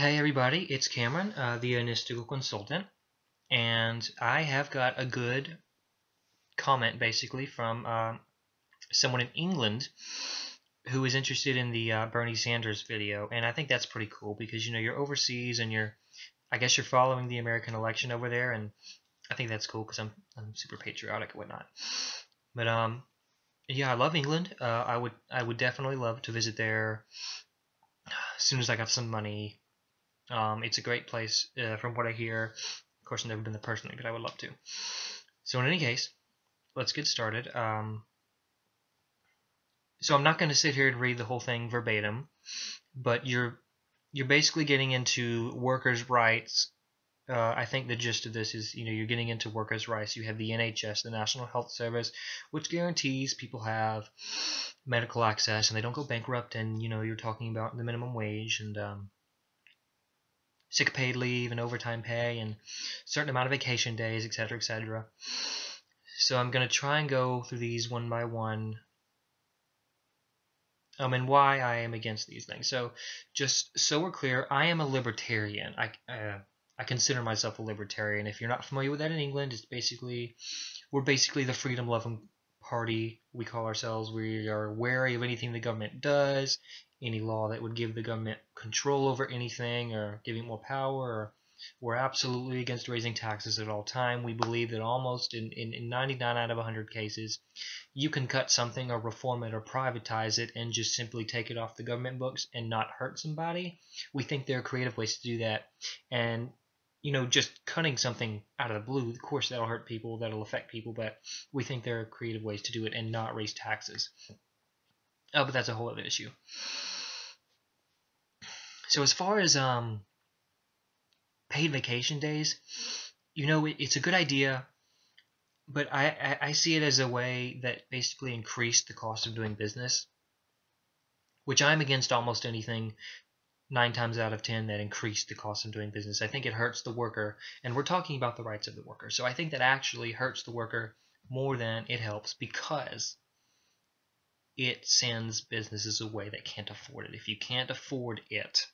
Hey everybody, it's Cameron, the Anistical Consultant, and I have got a good comment basically from someone in England who is interested in the Bernie Sanders video, and I think that's pretty cool because you're overseas and I guess you're following the American election over there, and I think that's cool because I'm super patriotic and whatnot. But yeah, I love England. I would definitely love to visit there as soon as I got some money. It's a great place from what I hear. Of course, I've never been there personally, but I would love to. So in any case, let's get started. So I'm not going to sit here and read the whole thing verbatim, but you're basically getting into workers' rights. I think the gist of this is, you're getting into workers' rights. You have the NHS, the National Health Service, which guarantees people have medical access and they don't go bankrupt. And you're talking about the minimum wage and sick paid leave and overtime pay and certain amount of vacation days, etc., etc. So I'm going to try and go through these one by one, and why I am against these things. So just so we're clear, I am a libertarian. I consider myself a libertarian. If you're not familiar with that in England, we're basically the freedom-loving party. We call ourselves. We are wary of anything the government does, any law that would give the government control over anything or giving more power. We're absolutely against raising taxes at all time. We believe that almost in 99 out of 100 cases, you can cut something or reform it or privatize it and just simply take it off the government books and not hurt somebody. We think there are creative ways to do that. And just cutting something out of the blue, of course, that'll hurt people, that'll affect people, but we think there are creative ways to do it and not raise taxes. But that's a whole other issue. So as far as paid vacation days, it's a good idea, but I see it as a way that basically increased the cost of doing business, which I'm against almost anything 9 times out of 10 that increase the cost of doing business. I think it hurts the worker, and we're talking about the rights of the worker. So I think that actually hurts the worker more than it helps because it sends businesses away that can't afford it. If you can't afford it,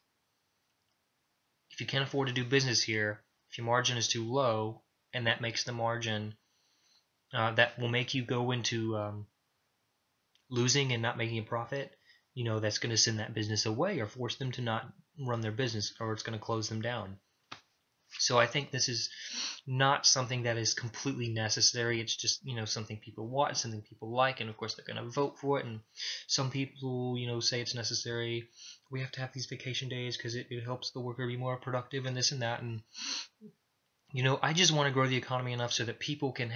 if you can't afford to do business here, if your margin is too low, and that makes the margin, that will make you go into losing and not making a profit, that's going to send that business away or force them to not run their business, or it's going to close them down. So I think this is not something that is completely necessary. It's just, something people want, something people like, and of course they're going to vote for it. And some people, say it's necessary. We have to have these vacation days because it helps the worker be more productive and this and that. And, I just want to grow the economy enough so that people can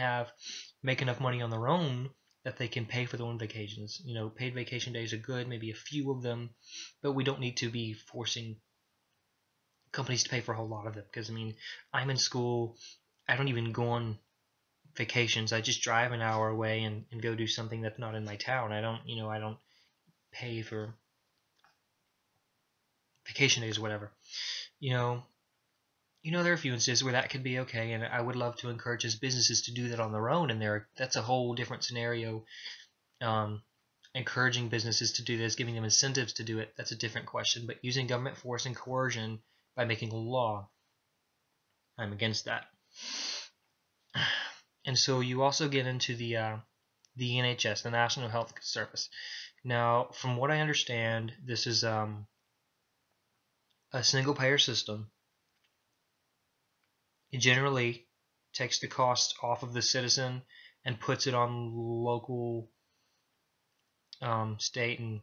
make enough money on their own that they can pay for their own vacations. Paid vacation days are good, maybe a few of them, but we don't need to be forcing companies to pay for a whole lot of them. Because I'm in school, I don't even go on vacations. I just drive an hour away and go do something that's not in my town. I don't pay for vacation days or whatever. There are a few instances where that could be okay, and I would love to encourage as businesses to do that on their own. And that's a whole different scenario. Encouraging businesses to do this, giving them incentives to do it, that's a different question. But using government force and coercion by making a law, I'm against that. And so you also get into the NHS, the National Health Service. Now, from what I understand, this is a single-payer system. It generally takes the cost off of the citizen and puts it on local, state, and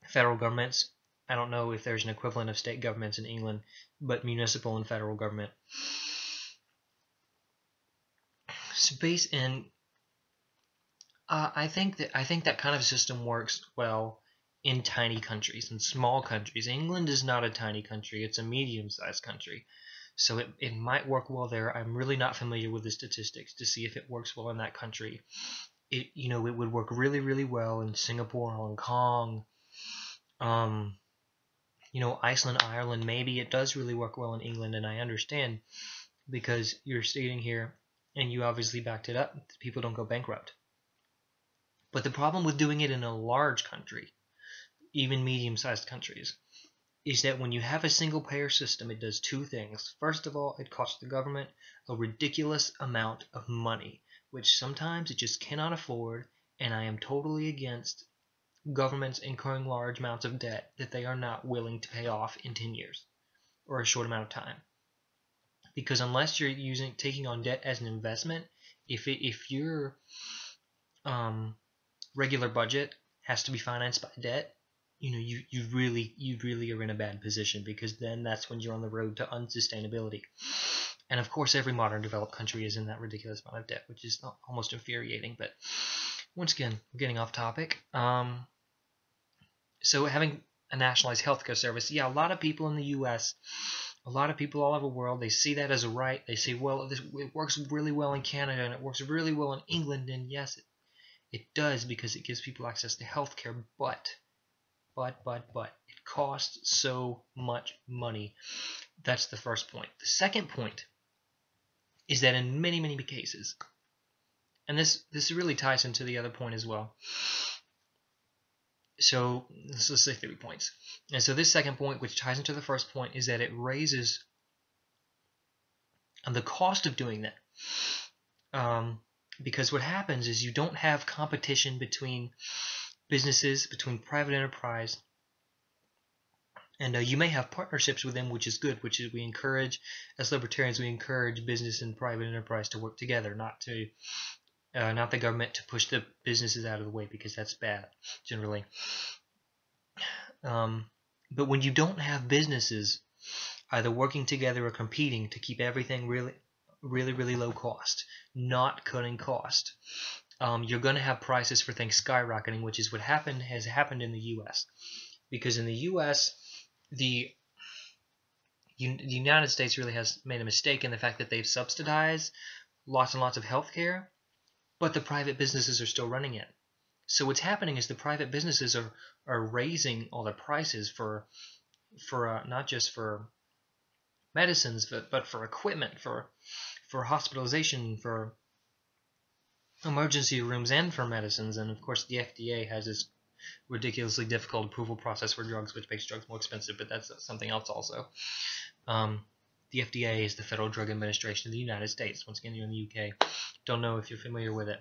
federal governments. I don't know if there's an equivalent of state governments in England, but municipal and federal government. So I think that kind of system works well in tiny countries, in small countries. England is not a tiny country; it's a medium-sized country. So it might work well there. I'm really not familiar with the statistics to see if it works well in that country. It would work really, really well in Singapore, Hong Kong, Iceland, Ireland. Maybe it does really work well in England, and I understand because you're stating here, and you obviously backed it up, people don't go bankrupt. But the problem with doing it in a large country, even medium-sized countries, is that when you have a single payer system, it does two things. First of all, it costs the government a ridiculous amount of money, which sometimes it just cannot afford, and I am totally against governments incurring large amounts of debt that they are not willing to pay off in 10 years or a short amount of time. Because unless you're taking on debt as an investment, if your regular budget has to be financed by debt, you really are in a bad position, because then that's when you're on the road to unsustainability. And of course, every modern developed country is in that ridiculous amount of debt, which is almost infuriating. But once again, we're getting off topic. So having a nationalized healthcare service, yeah, a lot of people in the U.S., a lot of people all over the world, they see that as a right. They say, well, it works really well in Canada, and it works really well in England, and yes, it does, because it gives people access to healthcare, but it costs so much money. That's the first point. The second point is that in many cases, and this really ties into the other point as well. So let's say 3 points. And so this second point, which ties into the first point, is that it raises the cost of doing that. Because what happens is you don't have competition between businesses, between private enterprise, and you may have partnerships with them, which is good, which is we encourage, as libertarians, we encourage business and private enterprise to work together, not the government to push the businesses out of the way, because that's bad, generally. But when you don't have businesses either working together or competing to keep everything really low cost, not cutting cost, you're going to have prices for things skyrocketing, which is what has happened in the U.S. Because in the U.S., the United States really has made a mistake in the fact that they've subsidized lots and lots of healthcare, but the private businesses are still running it. So what's happening is the private businesses are raising all their prices for not just for medicines, but for equipment, for hospitalization, for emergency rooms, and for medicines. And of course, the FDA has this ridiculously difficult approval process for drugs, which makes drugs more expensive, but that's something else also. The FDA is the Federal Drug Administration of the United States. Once again, you're in the UK. Don't know if you're familiar with it.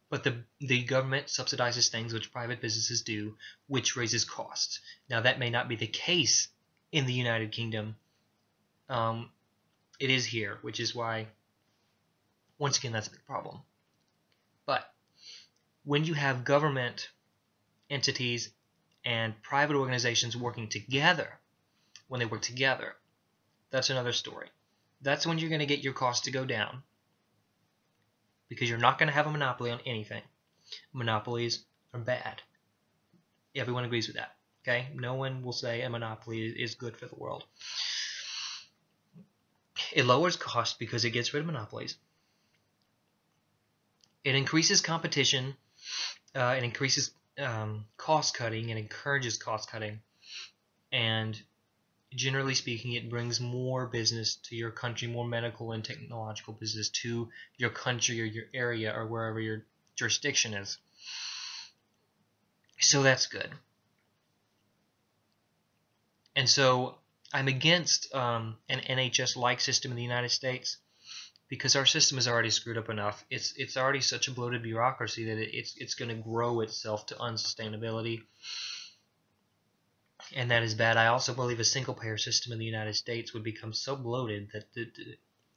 But the government subsidizes things which private businesses do, which raises costs. Now, that may not be the case in the United Kingdom. It is here, which is why, once again, that's a big problem. But when you have government entities and private organizations working together, when they work together, that's another story. That's when you're going to get your costs to go down, because you're not going to have a monopoly on anything. Monopolies are bad. Everyone agrees with that. Okay? No one will say a monopoly is good for the world. It lowers costs because it gets rid of monopolies. It increases competition. It increases cost cutting. It encourages cost cutting. And generally speaking, it brings more business to your country, more medical and technological business to your country or your area or wherever your jurisdiction is. So that's good. And so I'm against an NHS-like system in the United States, because our system is already screwed up enough. It's already such a bloated bureaucracy that it's going to grow itself to unsustainability. And that is bad. I also believe a single-payer system in the United States would become so bloated that the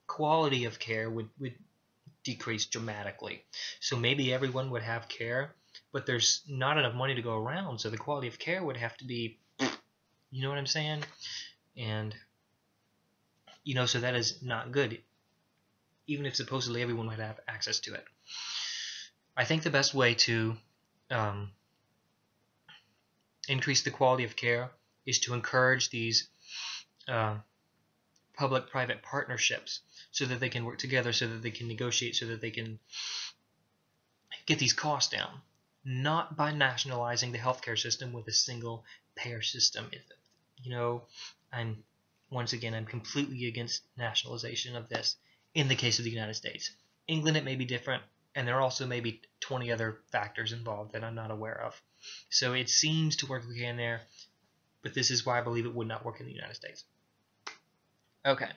quality of care would decrease dramatically. So maybe everyone would have care, but there's not enough money to go around, so the quality of care would have to be, you know what I'm saying? And, so that is not good, even if supposedly everyone would have access to it. I think the best way to increase the quality of care is to encourage these public-private partnerships so that they can work together, so that they can negotiate, so that they can get these costs down. Not by nationalizing the healthcare system with a single payer system. I'm completely against nationalization of this in the case of the United States. England, it may be different. and there are also maybe 20 other factors involved that I'm not aware of. So it seems to work okay in there, but this is why I believe it would not work in the United States. Okay.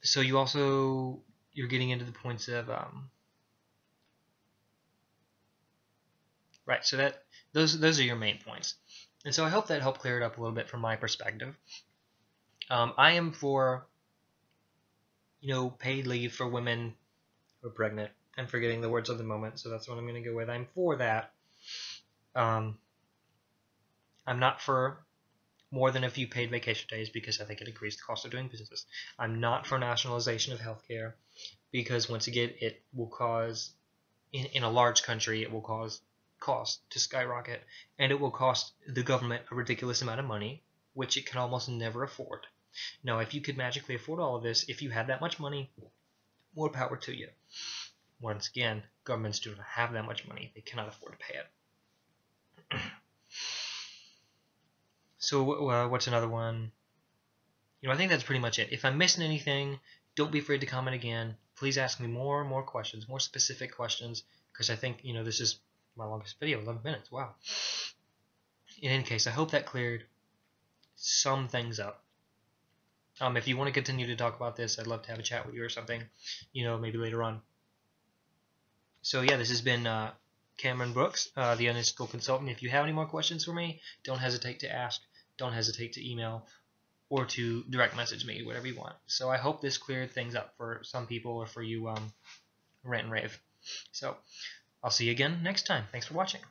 So you're getting into the points of right. So those are your main points, and so I hope that helped clear it up a little bit from my perspective. I am for paid leave for women who are pregnant. I'm forgetting the words of the moment, so that's what I'm going to go with. I'm for that. I'm not for more than a few paid vacation days because I think it increases the cost of doing business. I'm not for nationalization of healthcare because, once again, it will cause, in a large country, it will cause cost to skyrocket, and it will cost the government a ridiculous amount of money, which it can almost never afford. Now, if you could magically afford all of this, if you had that much money, more power to you. Once again, governments do not have that much money. They cannot afford to pay it. So what's another one? I think that's pretty much it. If I'm missing anything, don't be afraid to comment again. Please ask me more questions, more specific questions, because I think, this is my longest video, 11 minutes. Wow. In any case, I hope that cleared some things up. If you want to continue to talk about this, I'd love to have a chat with you or something, maybe later on. So yeah, this has been Cameron Brooks, the Unethical Consultant. If you have any more questions for me, don't hesitate to ask. Don't hesitate to email or to direct message me, whatever you want. So I hope this cleared things up for some people or for you, Rant and Rave. So I'll see you again next time. Thanks for watching.